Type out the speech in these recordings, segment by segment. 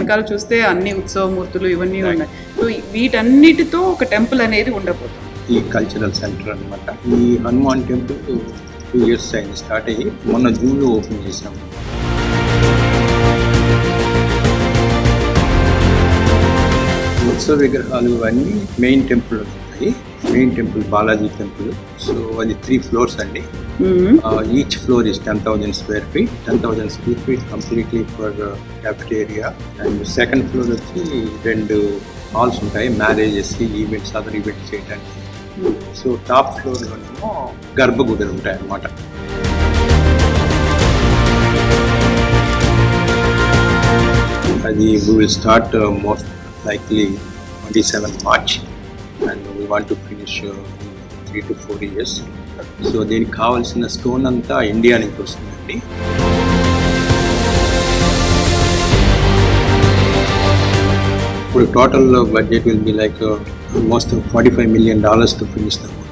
వెనకాల చూస్తే అన్ని ఉత్సవమూర్తులు ఇవన్నీ ఉన్నాయి. సో వీటన్నిటితో ఒక టెంపుల్ అనేది ఉండబోతుంది. ఈ కల్చరల్ సెంటర్ అనమాట. ఈ హనుమాన్ టెంపుల్ 2 years అయింది స్టార్ట్ అయ్యి, మొన్న జూన్లో ఓపెన్ చేసాము. ఉత్సవ విగ్రహాలు అన్నీ మెయిన్ టెంపుల్ ఉంటాయి. Main temple Balaji temple. So అది 3 floors అండి. Each floor is 10,000 square feet. 10,000 square feet completely for cafeteria. And second floor వచ్చి 2 హాల్స్ ఉంటాయి, మ్యారేజెస్, ఈవెంట్స్, అదర్ ఈవెంట్స్ చేయడానికి. సో టాప్ ఫ్లోర్లోనేమో గర్భగుడులు ఉంటాయి అన్నమాట. అది we will start most likely 27 March and we want to finish in 3 to 4 years. So దీనికి కావాల్సిన stone అంతా India నుంచి వస్తుందండి. ఇప్పుడు total budget will be like almost $45 million to finish the work.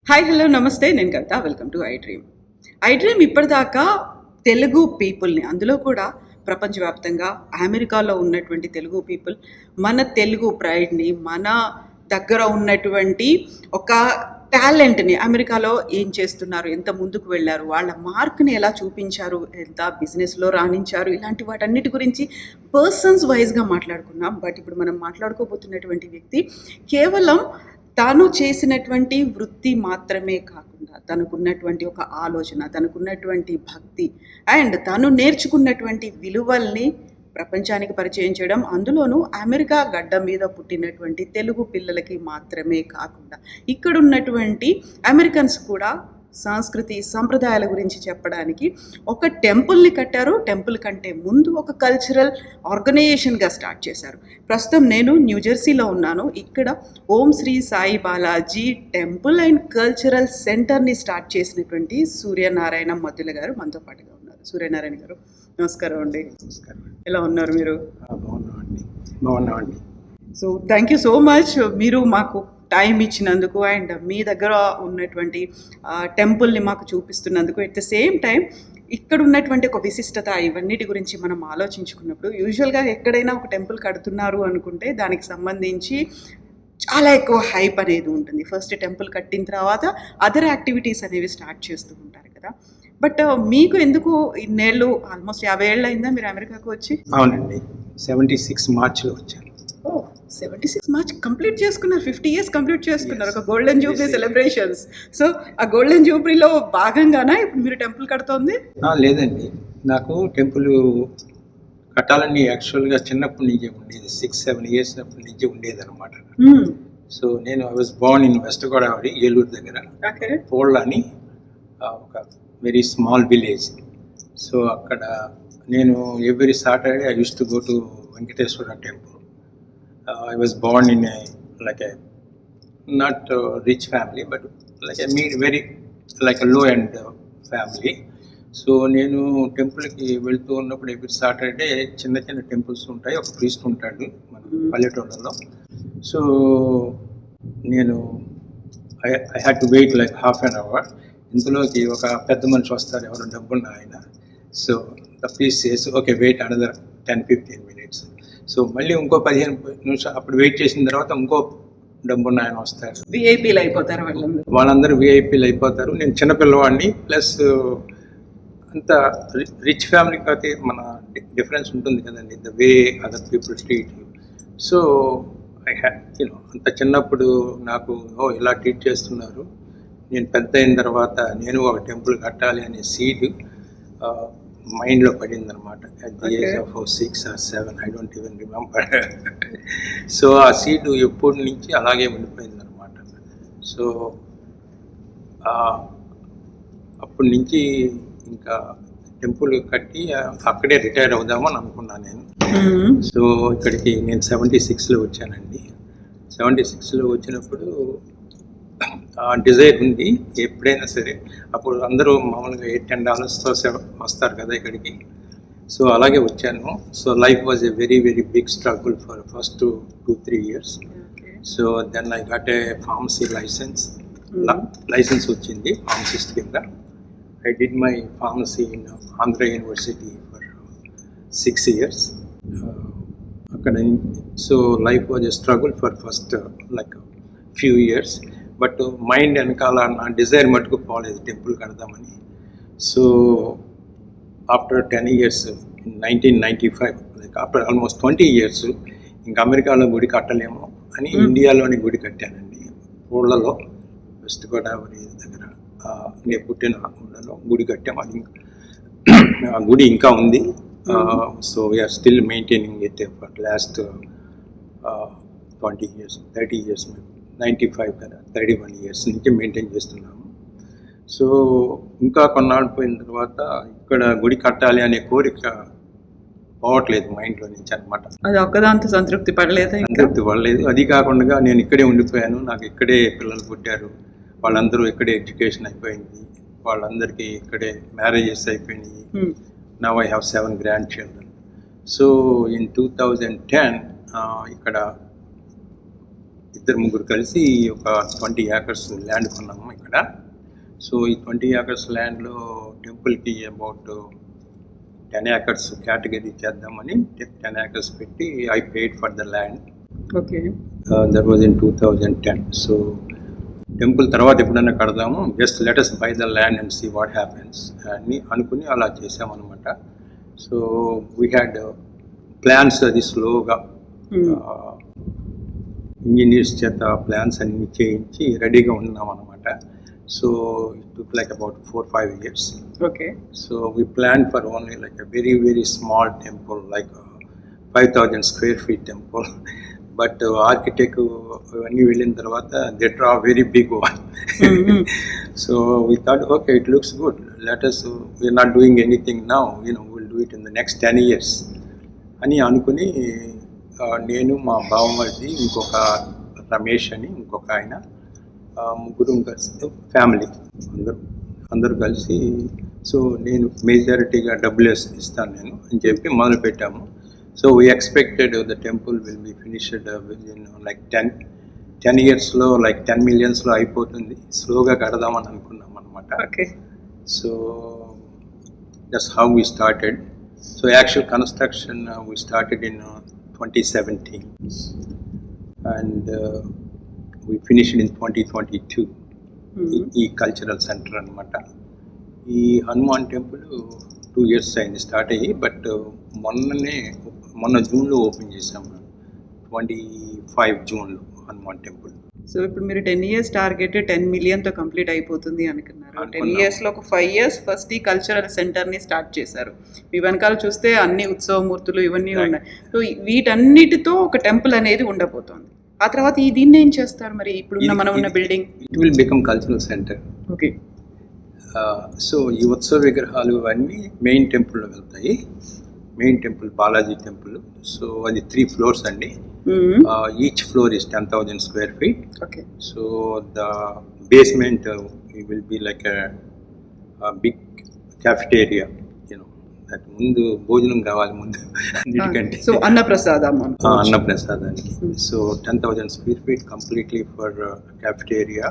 Hi, hello, నమస్తే. నేను Kavitha. Welcome to I dream. ఇప్పటిదాకా తెలుగు పీపుల్ని, అందులో కూడా ప్రపంచవ్యాప్తంగా అమెరికాలో ఉన్నటువంటి తెలుగు పీపుల్ మన తెలుగు ప్రైడ్ని, మన దగ్గర ఉన్నటువంటి ఒక టాలెంట్ని, అమెరికాలో ఏం చేస్తున్నారు, ఎంత ముందుకు వెళ్ళారు, వాళ్ళ మార్క్ని ఎలా చూపించారు, ఎంత బిజినెస్లో రాణించారు, ఇలాంటి వాటన్నిటి గురించి పర్సన్స్ వైజ్గా మాట్లాడుకున్నాం. బట్ ఇప్పుడు మనం మాట్లాడుకోబోతున్నటువంటి వ్యక్తి కేవలం తాను చేసినటువంటి వృత్తి మాత్రమే కాకుండా తనకున్నటువంటి ఒక ఆలోచన, తనకున్నటువంటి భక్తి అండ్ తను నేర్చుకున్నటువంటి విలువల్ని ప్రపంచానికి పరిచయం చేయడం, అందులోనూ అమెరికా గడ్డ మీద పుట్టినటువంటి తెలుగు పిల్లలకి మాత్రమే కాకుండా ఇక్కడ ఉన్నటువంటి అమెరికన్స్ కూడా సంస్కృతి సంప్రదాయాల గురించి చెప్పడానికి ఒక టెంపుల్ని కట్టారు. టెంపుల్ కంటే ముందు ఒక కల్చరల్ ఆర్గనైజేషన్గా స్టార్ట్ చేశారు. ప్రస్తుతం నేను న్యూజెర్సీలో ఉన్నాను. ఇక్కడ Om Shri Sai Balaji temple and cultural సెంటర్ని స్టార్ట్ చేసినటువంటి సూర్యనారాయణ మద్దుల గారు మనతో పాటుగా ఉన్నారు. సూర్యనారాయణ గారు, నమస్కారం అండి. నమస్కారం. ఎలా ఉన్నారు మీరు? బాగున్నామండి. So thank you so much, మీరు మాకు టైం ఇచ్చినందుకు అండ్ మీ దగ్గర ఉన్నటువంటి టెంపుల్ని మాకు చూపిస్తున్నందుకు. ఎట్ ద సేమ్ టైం ఇక్కడ ఉన్నటువంటి ఒక విశిష్టత, ఇవన్నిటి గురించి మనం ఆలోచించుకున్నప్పుడు యూజువల్గా ఎక్కడైనా ఒక టెంపుల్ కడుతున్నారు అనుకుంటే దానికి సంబంధించి చాలా ఎక్కువ హైప్ అనేది ఉంటుంది. ఫస్ట్ టెంపుల్ కట్టిన తర్వాత అదర్ యాక్టివిటీస్ అనేవి స్టార్ట్ చేస్తూ ఉంటారు కదా. బట్ మీకు ఎందుకు ఇన్నేళ్ళు, ఆల్మోస్ట్ 50 ఏళ్ళు అయిందా మీరు అమెరికాకు వచ్చి? అవునండి, 76 మార్చ్లో వచ్చాను. 76 మార్చ్ కంప్లీట్ చేసుకున్నారు, 50 years కంప్లీట్ చేసుకున్నారు, ఒక గోల్డెన్ జూబ్లీ సెలబ్రేషన్స్. సో ఆ గోల్డెన్ జూబ్లీలో భాగంగానా ఇప్పుడు మీరు టెంపుల్ కడుతోంది? లేదండి, నాకు టెంపుల్ కట్టాలని యాక్చువల్గా చిన్నప్పటి నుంచే ఉండేది. 6-7 years అప్పటి నుంచే ఉండేది అనమాట. సో నేను I was Born in west Godavari, Eluru దగ్గర పోళ్ళ అని ఒక వెరీ స్మాల్ విలేజ్. సో అక్కడ నేను every Saturday I use to go to Venkateswara temple. I was born in a not rich family, but like a very like a low end family. So నేను టెంపుల్కి వెళ్తూ ఉన్నప్పుడు every Saturday చిన్న చిన్న temples ఉంటాయి, ఒక ప్రీస్ట్ ఉంటాడు మన పల్లెటూళ్ళలో. సో నేను I had to wait like half an hour. ఇందులోకి ఒక పెద్ద మనిషి వస్తారు, ఎవరు డబ్బున్న ఆయన. So the priest says okay wait another 10-15 minutes. So మళ్ళీ ఇంకో 15 నిమిషాలు అప్పుడు వెయిట్ చేసిన తర్వాత ఇంకో డబ్బున్న ఆయన వస్తారు. విఐపీలు అయిపోతారు వాళ్ళందరూ విఐపీలు అయిపోతారు. నేను చిన్నపిల్లవాడిని, ప్లస్ అంత రిచ్ ఫ్యామిలీకి అయితే మన డిఫరెన్స్ ఉంటుంది కదండి, the way other people treat you. So I had అంత చిన్నప్పుడు నాకు ఇలా ట్రీట్ చేస్తున్నారు. నేను పెద్ద అయిన తర్వాత నేను ఒక టెంపుల్ కట్టాలి అనే సీడ్ మైండ్లో పడిందనమాట. At the age of 6 or 7, I don't even remember. So ఆ సీడ్ ఎప్పటి నుంచి అలాగే ఉండిపోయిందనమాట. సో అప్పటి నుంచి ఇంకా టెంపుల్ కట్టి అక్కడే రిటైర్ అవుదామని అనుకున్నాను నేను. సో ఇక్కడికి నేను 76లో వచ్చానండి. 76లో వచ్చినప్పుడు డిజైర్ ఉంది ఎప్పుడైనా సరే. అప్పుడు అందరూ మామూలుగా $8-10తో వస్తారు కదా ఇక్కడికి. సో అలాగే వచ్చాను. So life was a very very big struggle for first 2-3 years. So then I got a pharmacy license. License వచ్చింది ఫార్మసిస్ట్ కింద. I did my pharmacy in Andhra university for 6 years. అక్కడ so life was a struggle for first like few years. But mind వెనకాల నా desire మటుకు పోలేదు temple కడదామని. So after 10 years in 1995, like after almost 20 years, ఇంకా అమెరికాలో గుడి కట్టలేము అని ఇండియాలోని గుడి కట్టానండి. ఊళ్ళలో వెస్ట్ గోదావరి దగ్గర నేను పుట్టిన ఊళ్ళలో గుడి కట్టాము. అది ఆ గుడి ఇంకా ఉంది. So we're still maintaining it for last 20 years, 30 years, 95 కదా, 31 years నుంచి మెయింటైన్ చేస్తున్నాము. సో ఇంకా కొన్నాళ్ళు పోయిన తర్వాత ఇక్కడ గుడి కట్టాలి అనే కోరిక పోవట్లేదు మైండ్లో నుంచి అనమాట. అది ఒక్కదాంతో సంతృప్తి పడలేదు. సంతృప్తి పడలేదు. అది కాకుండా నేను ఇక్కడే ఉండిపోయాను. నాకు ఇక్కడే పిల్లలు పుట్టారు. వాళ్ళందరూ ఇక్కడే ఎడ్యుకేషన్ అయిపోయింది. వాళ్ళందరికీ ఇక్కడే మ్యారేజెస్ అయిపోయినాయి. Now I have 7 grandchildren. So in 2010 ఇక్కడ 2-3 కలిసి ఒక 20 acres ల్యాండ్ కొన్నాము ఇక్కడ. సో ఈ 20 acres ల్యాండ్లో టెంపుల్కి అబౌట్ 10 acres కేటగిరీ చేద్దామని 10 acres పెట్టి I paid for the land. Okay. That was in 2010. So temple తర్వాత ఎప్పుడైనా కడదాము, just let us buy the land and see what happens అని అనుకుని అలా చేసామన్నమాట. So we had plans. అది స్లోగా ఇంజనీర్స్ చేత ప్లాన్స్ అన్ని చేయించి రెడీగా ఉన్నాం అనమాట. So it took like about 4-5 years. Okay. So we plan for only like a very very small temple, like 5,000 square feet temple. But architect ఇవన్నీ వెళ్ళిన తర్వాత they draw very big one. So we thought okay, it looks good, let us, we're not doing anything now, will do it in the next 10 years అని అనుకుని నేను, మా బావమరిది, ఇంకొక రమేష్ అని ఇంకొక ఆయన, ముగ్గురు కలిసి ఫ్యామిలీ అందరూ కలిసి, సో నేను మెజారిటీగా డబ్బులు ఇస్తాను నేను అని చెప్పి మొదలు పెట్టాము. So we expected the temple will be finished within like 10 yearsలో, లైక్ 10 millionsలో అయిపోతుంది. స్లోగా కడదామని అనుకున్నాం అనమాట. Okay. So that's how we started. So actual construction we started in 2017 and we finished in 2022. ఈ కల్చరల్ సెంటర్ అనమాట. ఈ హనుమాన్ టెంపుల్ 2 years అయింది స్టార్ట్ అయ్యి. బట్ మొన్న జూన్లో ఓపెన్ చేసాము, 25 June హనుమాన్ టెంపుల్. సో ఇప్పుడు మీరు 10 years టార్గెట్ 10 millionతో కంప్లీట్ అయిపోతుంది అనుకున్నారు. 10 yearsలో ఒక 5 years ఫస్ట్ ఈ కల్చరల్ సెంటర్ని స్టార్ట్ చేశారు. మీ వెనకాల చూస్తే అన్ని ఉత్సవమూర్తులు ఇవన్నీ ఉన్నాయి. సో వీటన్నిటితో ఒక టెంపుల్ అనేది ఉండబోతోంది. ఆ తర్వాత దీన్ని ఏం చేస్తారు మరి? ఇప్పుడు మనం ఉన్న building it will become cultural centre. Okay. So ఈ ఉత్సవ విగ్రహాలు అన్నీ మెయిన్ టెంపుల్లో వెళ్తాయి. Main temple Balaji temple. So అది 3 floors అండి. Each floor is 10,000 square feet. Okay. So the basement will be like a big cafeteria, that ముందు భోజనం కావాలి ముందు అన్నిటికంటే. సో అన్నప్రసాదానికి. So 10,000 square feet completely for cafeteria.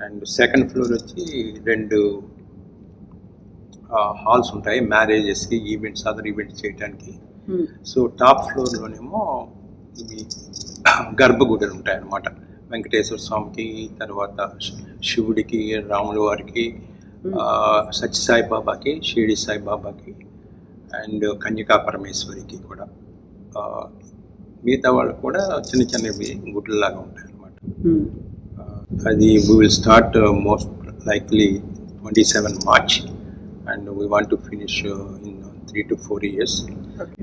And second floor వచ్చి 2 halls ఉంటాయి మ్యారేజెస్కి, ఈవెంట్స్, అదర్ ఈవెంట్స్ చేయడానికి. సో టాప్ ఫ్లోర్లోనేమో ఇవి గర్భగుడులు ఉంటాయి అన్నమాట. వెంకటేశ్వర స్వామికి, తర్వాత శివుడికి, రాముల వారికి, సత్య సాయిబాబాకి, షిరిడి సాయిబాబాకి, అండ్ కన్యకా పరమేశ్వరికి కూడా. మిగతా వాళ్ళు కూడా చిన్న చిన్నవి గుడ్లలాగా ఉంటాయి అన్నమాట. అది we will start most likely 27 March and we want to finish in 3 to 4 years.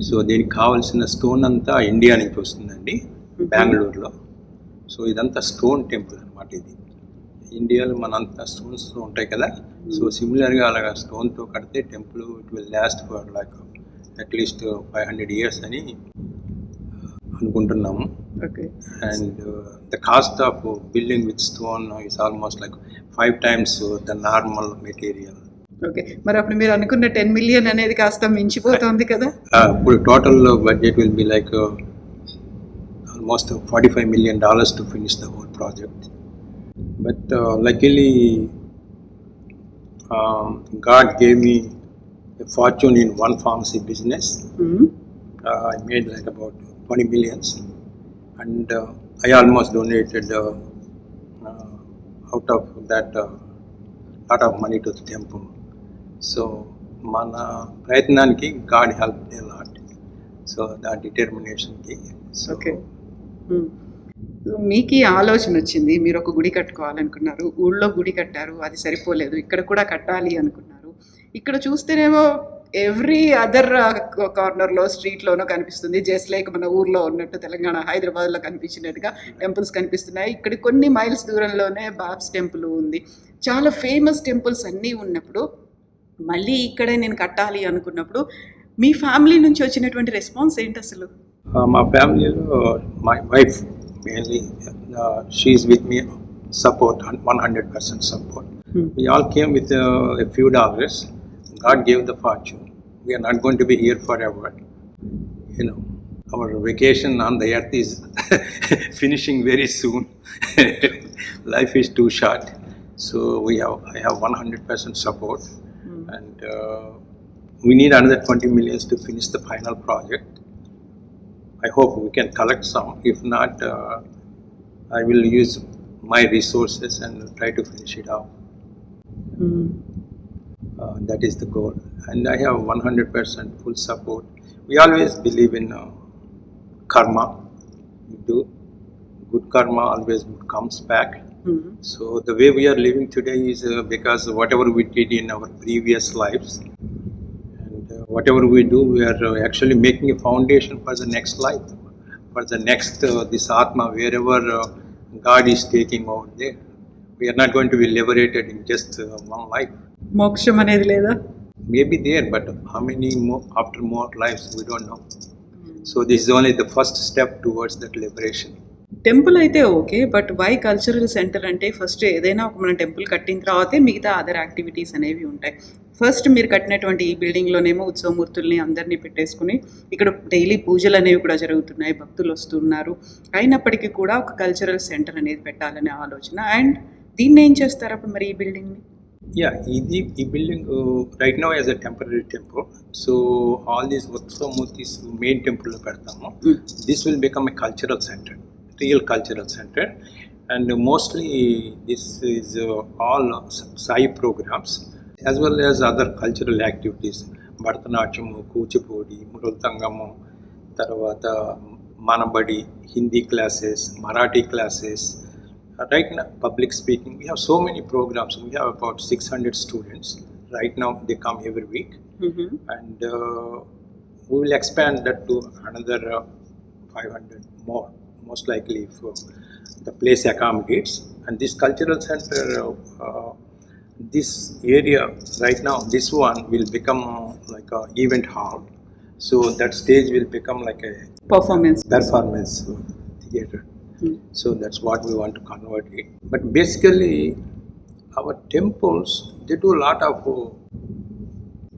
So దీనికి కావాల్సిన స్టోన్ అంతా ఇండియా నుంచి వస్తుందండి, బెంగళూరులో. సో ఇదంతా స్టోన్ టెంపుల్ అనమాట. ఇది ఇండియాలో మనంతా స్టోన్స్ ఉంటాయి కదా. సో సిమిలర్గా అలాగా స్టోన్తో కడితే temple it will last for like at least 500 years అని అనుకుంటున్నాము. And the cost of building with stone is almost like 5 times the normal material. Okay. మరి అప్పుడు మీరు అనుకున్న 10 మిలియన్ అనేది కాస్త మించిపోతోంది కదా! ఇప్పుడు total budget will be like almost $45 million to finish the whole project. But luckily, God gave me a fortune in one pharmacy business. I made like about 20 millions, and I almost donated out of that lot of money to the temple. So, మన ప్రయత్నానికి God helped a lot. So, that determination ki. So, okay. మీకు ఈ ఆలోచన వచ్చింది. మీరు ఒక గుడి కట్టుకోవాలనుకున్నారు. ఊళ్ళో గుడి కట్టారు. అది సరిపోలేదు. ఇక్కడ కూడా కట్టాలి అనుకున్నారు. ఇక్కడ చూస్తేనేమో ఎవ్రీ అదర్ కార్నర్‌లో, స్ట్రీట్‌లోనో కనిపిస్తుంది. జస్ట్ లైక్ మన ఊర్లో ఉన్నట్టు తెలంగాణ, హైదరాబాద్‌లో కనిపించినట్టుగా టెంపుల్స్ కనిపిస్తున్నాయి. ఇక్కడ కొన్ని మైల్స్ దూరంలోనే బాబ్స్ టెంపుల్ ఉంది. చాలా ఫేమస్ టెంపుల్స్ అన్నీ ఉన్నప్పుడు మళ్ళీ ఇక్కడే నేను కట్టాలి అనుకున్నప్పుడు మీ ఫ్యామిలీ నుంచి వచ్చినటువంటి రెస్పాన్స్ ఏంటి అసలు? మా ఫ్యామిలీలో my wife mainly she is with me support 100% support. We all came with a few dollars. God gave the fortune. We are not going to be here forever. You know, our vacation on the earth is finishing very soon. Life is too short. So I have 100% support. And we need another 20 millions to finish the final project. I hope we can collect some. If not, I will use my resources and try to finish it off. That is the goal. And I have 100% full support. We always believe in karma. We do. Good karma always comes back. So the way we are living today is because whatever we did in our previous lives, and whatever we do, we are actually making a foundation for the next life, for the next this Atma, wherever God is taking over there. We are not going to be liberated in just one life. మోక్షం అనేది లేదా? Maybe there, but how many more after more lives we don't know. So this is only the first step towards that liberation. Temple అయితే okay. But why cultural centre అంటే first ఏదైనా ఒక మనం temple కట్టిన తర్వాతే మిగతా అదర్ యాక్టివిటీస్ అనేవి ఉంటాయి. ఫస్ట్ మీరు కట్టినటువంటి ఈ బిల్డింగ్లోనేమో ఉత్సవమూర్తుల్ని అందరినీ పెట్టేసుకుని ఇక్కడ డైలీ పూజలు అనేవి కూడా జరుగుతున్నాయి, భక్తులు వస్తున్నారు. అయినప్పటికీ కూడా ఒక కల్చరల్ సెంటర్ అనేది పెట్టాలనే ఆలోచన. అండ్ దీన్ని ఏం చేస్తారు అప్పుడు మరి ఈ బిల్డింగ్ని? Yeah, ఈ building right now as a temporary temple. So all these Utsavamurtis main temple lo pedtamu. This will become a cultural center, real cultural center, and mostly this is all Sai programs as well as other cultural activities. Bharatanatyam, Kuchipudi, Mrudangam, Taravata, Manabadi, Hindi classes, Marathi classes. Right now, public speaking, we have so many programs. We have about 600 students. Right now, they come every week. And we will expand that to another 500 more, most likely if the place accommodates. And this cultural center, this area right now, this one will become like an event hall. So that stage will become like a performance theater. So that's what we want to convert it. But basically, our temples, they do a lot of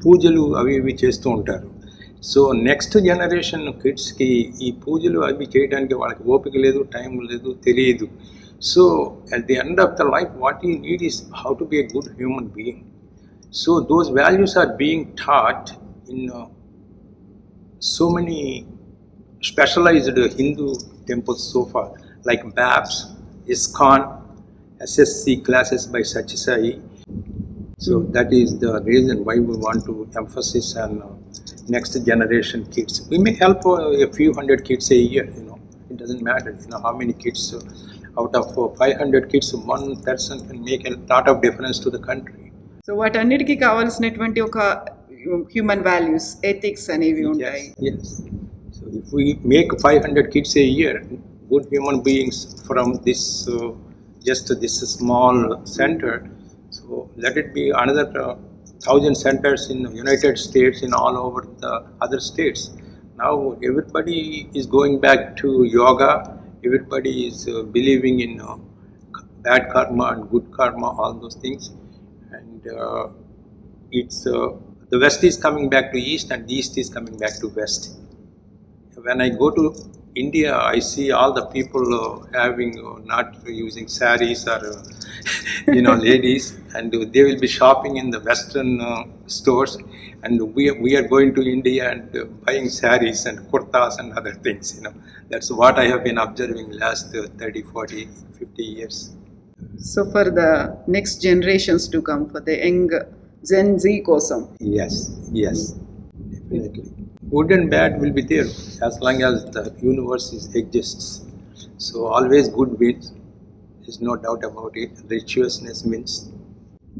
పూజలు అవి ఇవి చేస్తూ ఉంటారు. So next generation కిడ్స్కి ఈ పూజలు అవి చేయడానికి వాళ్ళకి ఓపిక లేదు, టైం లేదు, తెలియదు. So at the end of the life what you need is how to be a good human being. So those values are being taught in so many specialized Hindu temples so far, like BAPS, ISKCON, SSC classes by Satyasai. So that is the reason why we want to emphasize on next generation kids. We may help a few hundred kids a year, it doesn't matter, how many kids. Out of 500 kids, one person can make a lot of difference to the country. So వాటన్నిటికీ కావాల్సినటువంటి ఒక human values, ethics అనేవి ఉంటాయి. Yes. So if we make 500 kids a year, good human beings from this just this small center, so let it be another 1,000 centers in the United States, in all over the other states. Now everybody is going back to yoga. Everybody is believing in bad karma and good karma, all those things. And it's the west is coming back to east and the east is coming back to west. When I go to India, I see all the people having not using saris or ladies, and they will be shopping in the western stores, and we are going to India and buying saris and kurtas and other things. That's what I have been observing last 30, 40, 50 years. So for the next generations to come, for the young gen Z కోసం. Yes, definitely. Good and bad will be there as long as the universe exists. So always good wins. There's no doubt about it. Virtuousness wins.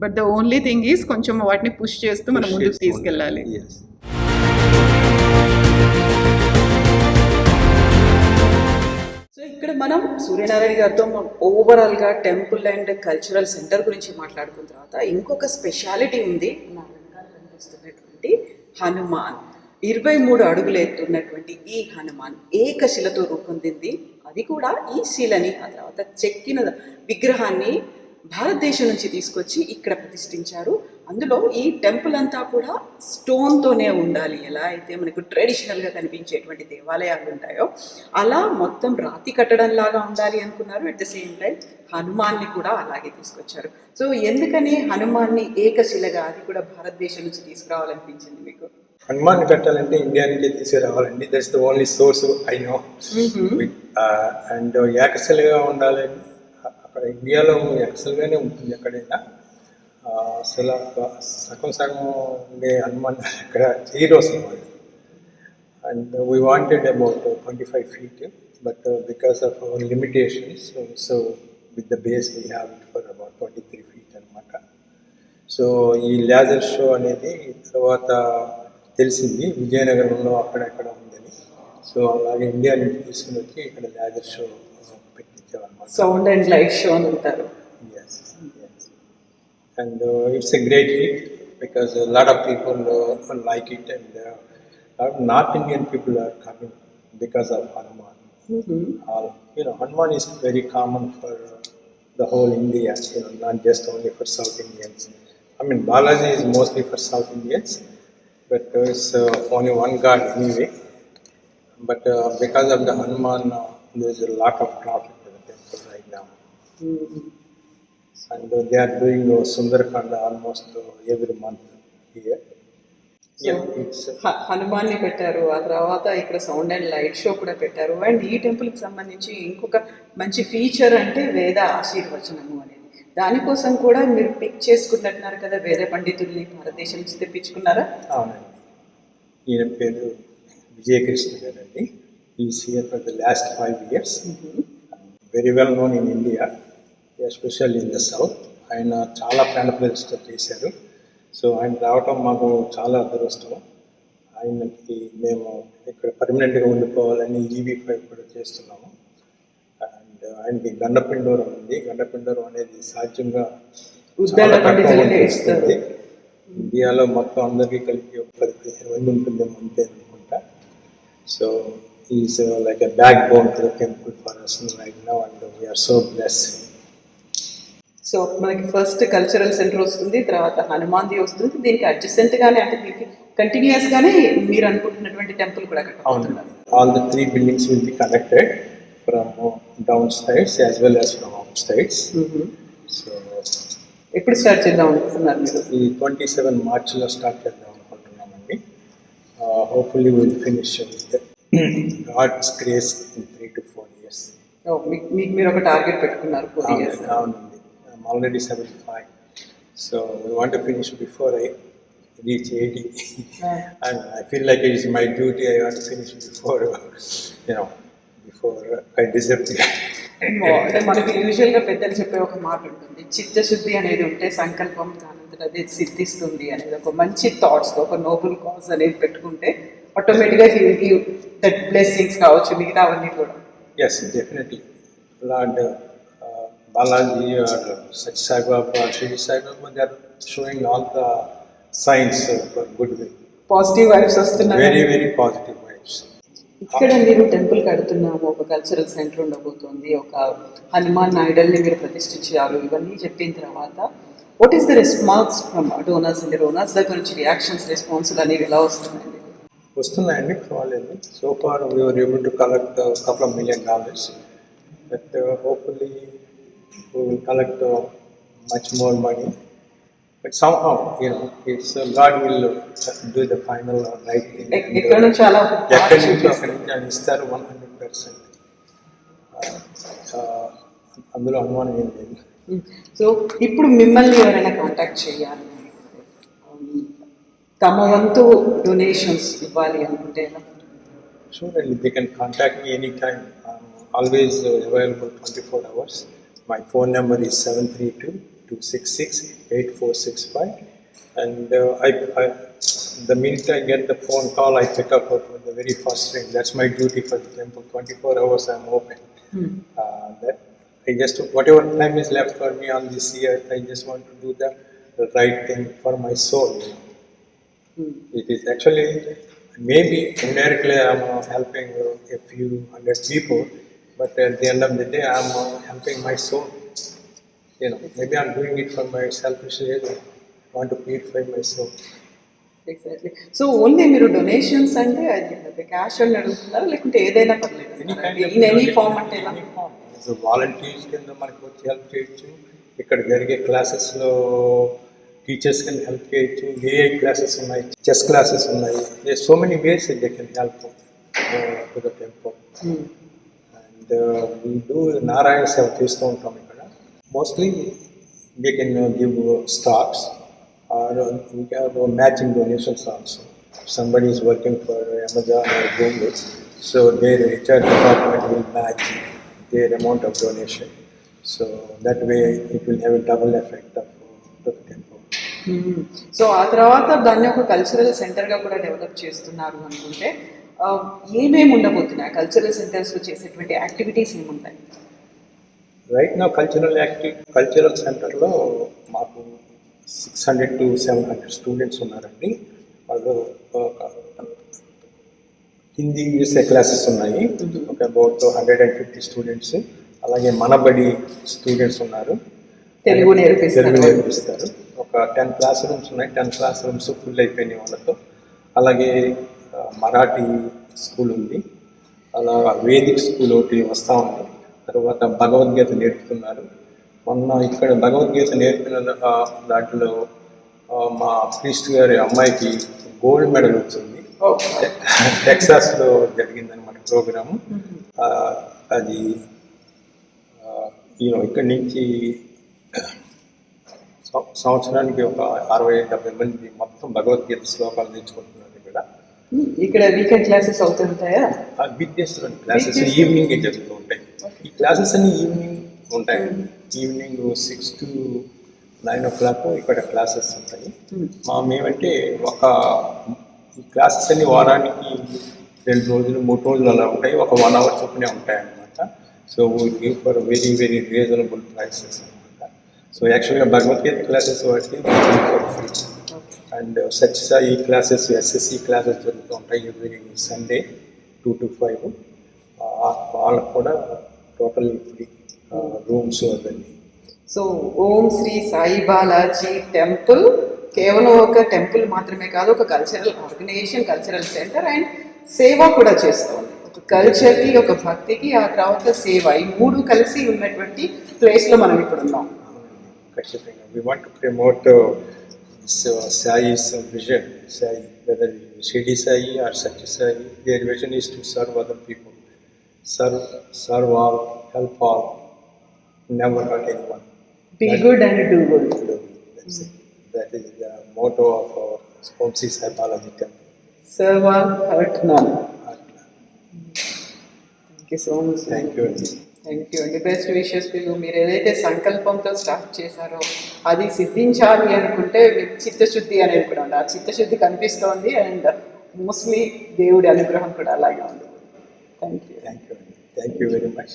But the only thing is కొంచెం వాటిని push చేస్తూ మనం ముందుకు తీసుకెళ్ళాలి. Yes. So ఇక్కడ మనం సూర్యనారాయణ గారితో ఓవరాల్గా టెంపుల్ అండ్ కల్చరల్ సెంటర్ గురించి మాట్లాడుకున్న తర్వాత ఇంకొక స్పెషాలిటీ ఉంది నా వెనకాల కనిపిస్తున్నటువంటి హనుమాన్. 23 అడుగులు ఎత్తున్నటువంటి ఈ హనుమాన్ ఏకశిలతో రూపొందింది. అది కూడా ఈ శిలని, ఆ తర్వాత చెక్కిన విగ్రహాన్ని భారతదేశం నుంచి తీసుకొచ్చి ఇక్కడ ప్రతిష్ఠించారు. అందులో ఈ టెంపుల్ అంతా కూడా స్టోన్తోనే ఉండాలి. ఎలా అయితే మనకు ట్రెడిషనల్గా కనిపించేటువంటి దేవాలయాలు ఉంటాయో అలా మొత్తం రాతి కట్టడం లాగా ఉండాలి అనుకున్నారు. అట్ ద సేమ్ టైం హనుమాన్ని కూడా అలాగే తీసుకొచ్చారు. సో ఎందుకని హనుమాన్ని ఏకశిలగా, అది కూడా భారతదేశం నుంచి తీసుకురావాలనిపించింది మీకు? హనుమాన్ కట్టాలంటే ఇండియా నుంచే తీసుకురావాలండి. That's the only source I know. And ఏకశిలగా ఉండాలని అక్కడ ఇండియాలో ఏకశిలగానే ఉంటుంది ఎక్కడైనా. అసలు సగం ఉండే హనుమాన్ అక్కడ చేయరు అసలు వాళ్ళు. And we wanted about 25 feet, but because of our limitations, so with the base we have it for about 23 feet అనమాట. సో ఈ లేజర్ షో అనేది తర్వాత తెలిసింది విజయనగరంలో అక్కడెక్కడ ఉందని. సో అలాగే ఇండియా నుంచి తీసుకుని వచ్చి ఇక్కడ లేజర్ షో పెట్టించామన్నమాట. సౌండ్ అండ్ లైట్ షో అని అంటారు. Yes. And it's a great hit because a lot of people like it, and North Indian people are coming because of Hanuman. Hanuman is very common for the whole India, not just only for South Indians. I mean, Balaji is mostly for South Indians, but it's only one god anyway. But because of the Hanuman, there's a lot of traffic to the temple right now. And they are doing Sundarakanda almost every month here. హనుమాన్ని పెట్టారు, ఆ తర్వాత ఇక్కడ sound and light show కూడా పెట్టారు. And ఈ టెంపుల్కి సంబంధించి ఇంకొక మంచి ఫీచర్ అంటే వేద ఆశీర్వచనము అనేది. దానికోసం కూడా మీరు పిక్ చేసుకున్నట్టున్నారు కదా, వేద పండితుల్ని భారతదేశం నుంచి తెప్పించుకున్నారా? అవునండి. ఈయన పేరు విజయకృష్ణ గారండి. Is here for the last 5 years. Very well known in India, especially in the south. ఆయన చాలా ప్రాణ ప్రతిష్ఠ చేశారు. సో ఆయన రావటం మాకు చాలా అదృష్టం. ఆయనకి మేము ఇక్కడ పర్మనెంట్గా ఉండిపోవాలని EV5 కూడా చేస్తున్నాము. అండ్ ఆయనకి గండపిండోరం ఉంది. గండపిండోరం అనేది సాధ్యంగా ఇస్తుంది. ఇండియాలో మొత్తం అందరికీ కలిపి 10-15 మంది ఉంటుంది అంతే అనుకుంటా. So is like a back bone to the temple for us right now, and we are so blessed. So మనకి ఫస్ట్ కల్చరల్ సెంటర్ వస్తుంది, తర్వాత హనుమాన్ది వస్తుంది. దీనికి అడ్జసెంట్గానే, అంటే దీనికి కంటిన్యూస్గానే మీరు అనుకుంటున్నటువంటి టెంపుల్ కూడా కట్టుకుంటున్నారు. All the 3 buildings will be connected from downstairs as well as from upstairs. సో ఎప్పుడు స్టార్ట్ చేద్దాం అనుకుంటున్నారు మీరు? ఈ 27 మార్చిలో స్టార్ట్ చేద్దాం అనుకుంటున్నామండి. Hopefully will finish with God's grace in 3 to 4 years. మీకు మీరు ఒక టార్గెట్ పెట్టుకున్నారు 4 years. అవునండి. I'm already 75, so we want to finish before I reach 80. And I feel like it is my duty. I want to finish before I disappear. అంటే మనకి యూజువల్గా పెద్దలు చెప్పే ఒక మాట ఉంటుంది, చిత్తశుద్ధి అనేది ఉంటే సంకల్పం దానంతట అదే సిద్ధిస్తుంది అనేది. ఒక మంచి థాట్స్, ఒక నోబుల్ కాజ్ అనేది పెట్టుకుంటే ఆటోమేటిక్గా he will give that blessings కావచ్చు, మిగతా అవన్నీ కూడా. Yes, definitely. Lord Balaji or Sachi Sai Baba or Shri Sai Baba, they are showing all the signs for goodwill. Positive vibes వస్తున్నాయి. Very, very positive vibes. ఇక్కడ మీరు temple కడుతున్నాము, ఒక cultural centre ఉండబోతుంది, ఒక హనుమాన్ ఐడల్ని మీరు ప్రతిష్ఠించారు. ఇవన్నీ చెప్పిన తర్వాత what is the response from donors అండి? డోనర్స్ దగ్గర నుంచి రియాక్షన్స్, రెస్పాన్సులు అనేవి ఎలా వస్తున్నాయండి? వస్తున్నాయండి, పర్వాలేదు. So far we're able to collect couple of $1 million, but hopefully we will collect much more money. But somehow, it's God will do the final right thing. ఎక్కడ నుంచి అలా ఎక్కడి నుంచి అక్కడి నుంచి ఆయన ఇస్తారు 100%. అందులో అనుమానం ఏం లేదు. సో ఇప్పుడు మిమ్మల్ని ఎవరైనా కాంటాక్ట్ చేయాలి, తమ వంతు డొనేషన్స్ ఇవ్వాలి అనుకుంటే ఎలా? Sure, and they can contact me anytime. I'm always available 24 hours. My phone number is 732-266-8465. And the minute I get the phone call, I pick up for the very first ring. That's my duty for the temple. 24 hours I'm open. That I just, whatever time is left for me on this year, I just want to do the right thing for my soul. It is actually, maybe indirectly I'm helping a few hundred people, but at the end of the day I'm helping my soul. Maybe I'm doing it for my selfish reason. I want to purify my soul. Exactly. So only మీరు donations అంటే అది cash అని అడుగుతున్నారా, లేకుంటే ఏదైనా పర్లేదు? In any form అంటే ఎలా? వాలంటీర్స్ కింద మనకు వచ్చి హెల్ప్ చేయొచ్చు, ఇక్కడ జరిగే క్లాసెస్లో టీచర్స్ కెన్ హెల్ప్ చేయొచ్చు, ఏఐ క్లాసెస్ ఉన్నాయి, చెస్ క్లాసెస్ ఉన్నాయి. So many ways they can help to the temple. And we do Narayana seva చేస్తూ ఉంటాం ఇక్కడ. Mostly they can give stocks or we have matching donations also. Somebody is working for Amazon or Google, so their HR department will match their amount of donation. So that way it will have a double effect of the temple. So ఆ తర్వాత దాన్ని ఒక cultural సెంటర్గా కూడా develop చేస్తున్నారు అనుకుంటే ఏమేమి ఉండబోతున్నాయి? Cultural సెంటర్స్లో చేసేటువంటి యాక్టివిటీస్ ఏముంటాయి? రైట్ నా కల్చరల్ సెంటర్లో మాకు 600 to 700 స్టూడెంట్స్ ఉన్నారండి. వాళ్ళు హిందీ యూఎస్ఏ క్లాసెస్ ఉన్నాయి, ఒక అబౌట్ 150 స్టూడెంట్స్. అలాగే మనబడి స్టూడెంట్స్ ఉన్నారు, తెలుగు నేర్పిస్తారు. ఒక 10 క్లాస్ రూమ్స్ ఉన్నాయి. 10 క్లాస్ రూమ్స్ ఫుల్ అయిపోయినాయి వాళ్ళతో. అలాగే మరాఠీ స్కూల్ ఉంది, అలా వేదిక్ స్కూల్ ఒకటి వస్తూ ఉంది. తర్వాత భగవద్గీత నేర్పుతున్నారు. మొన్న ఇక్కడ భగవద్గీత నేర్పిన దాంట్లో మా ప్రీస్ట్ గారి అమ్మాయికి గోల్డ్ మెడల్ వచ్చింది. టెక్సాస్లో జరిగిందనమాట ప్రోగ్రాము. అది ఇక్కడి నుంచి సంవత్సరానికి ఒక 60-70 మంది మొత్తం భగవద్గీత శ్లోకాలు నేర్చుకుంటున్నారు ఇక్కడ వీకెండ్ క్లాసెస్ అవుతుంటాయా? వీక్డేస్ క్లాసెస్ ఈవినింగ్ జరుగుతూ ఉంటాయి. ఈ క్లాసెస్ అన్ని ఈవినింగ్ ఉంటాయి. ఈవినింగ్ 6 to 9 o'clock ఇక్కడ క్లాసెస్ ఉంటాయి. మేమంటే ఈ క్లాసెస్ అన్ని వారానికి 2 రోజులు 3 రోజులు అలా ఉంటాయి. ఒక 1 hour చొప్పునే ఉంటాయి అన్నమాట. So we give for very very reasonable prices అనమాట. సో యాక్చువల్గా భగవద్గీత క్లాసెస్ వాటికి for free. And Sathya Sai classes, SSC classes జరుగుతూ ఉంటాయి ఎవ్రీ సండే 2 to 5. వాళ్ళకు కూడా టోటల్లీ ఫ్రీ రూమ్స్ అవన్నీ. సో ఓం శ్రీ సాయి బాలాజీ టెంపుల్ కేవలం ఒక టెంపుల్ మాత్రమే కాదు, ఒక cultural organisation, cultural centre and సేవ కూడా చేస్తుంది. ఒక కల్చర్కి, ఒక భక్తికి, ఆ తర్వాత సేవ, ఈ 3 కలిసి ఉన్నటువంటి ప్లేస్లో మనం ఇప్పుడు ఉన్నాం. ఖచ్చితంగా we want to promote Sai's vision. Sai, whether Shirdi Sai or Satya Sai, their vision is to serve other people. Serve all, help all, never hurt anyone. Be good and do good. That's it. That is the motto of our Om Sri Sai Balaji Temple. Serve all, hurt none. Thank you so much. Thank you. Thank you అండి. Best wishes to you. మీరు ఏదైతే సంకల్పంతో start చేశారో అది సిద్ధించాలి అనుకుంటే మీకు చిత్తశుద్ధి అనేది కూడా ఉంది. ఆ చిత్తశుద్ధి కనిపిస్తోంది అండ్ మోస్ట్లీ దేవుడి అనుగ్రహం కూడా అలాగే ఉంది. Thank you. Thank you very much.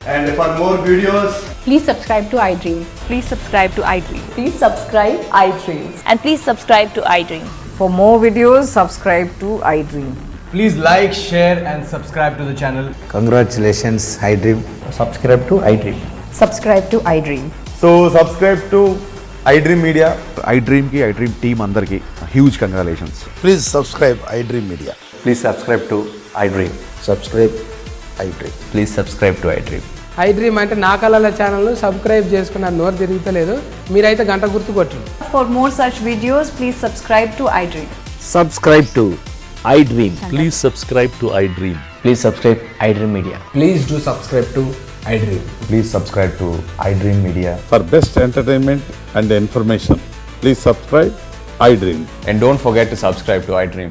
And for more videos, please subscribe to iDream. Please subscribe to iDream. Please subscribe iDream. And please subscribe to iDream. For more videos, subscribe to iDream. please like, share and subscribe to the channel. Congratulations, iDream. Subscribe to iDream. Subscribe to iDream. So subscribe to iDream Media. ఐడ్రీమ్కి iDream team అందరికీ huge congratulations. Please subscribe iDream Media. Please subscribe to iDream. Subscribe iDream. Please subscribe to iDream. iDream అంటే నా కళల channel subscribe చేసుకున్న నోరు తిరుగుతలేదు, మీరైతే గంట గుర్తు కొట్టండి. For more such videos, please subscribe to iDream. Subscribe to iDream. Please subscribe to iDream. Please subscribe iDream Media. Please do subscribe to iDream. Please subscribe to iDream Media. For best entertainment and information, please subscribe iDream. And don't forget to subscribe to iDream.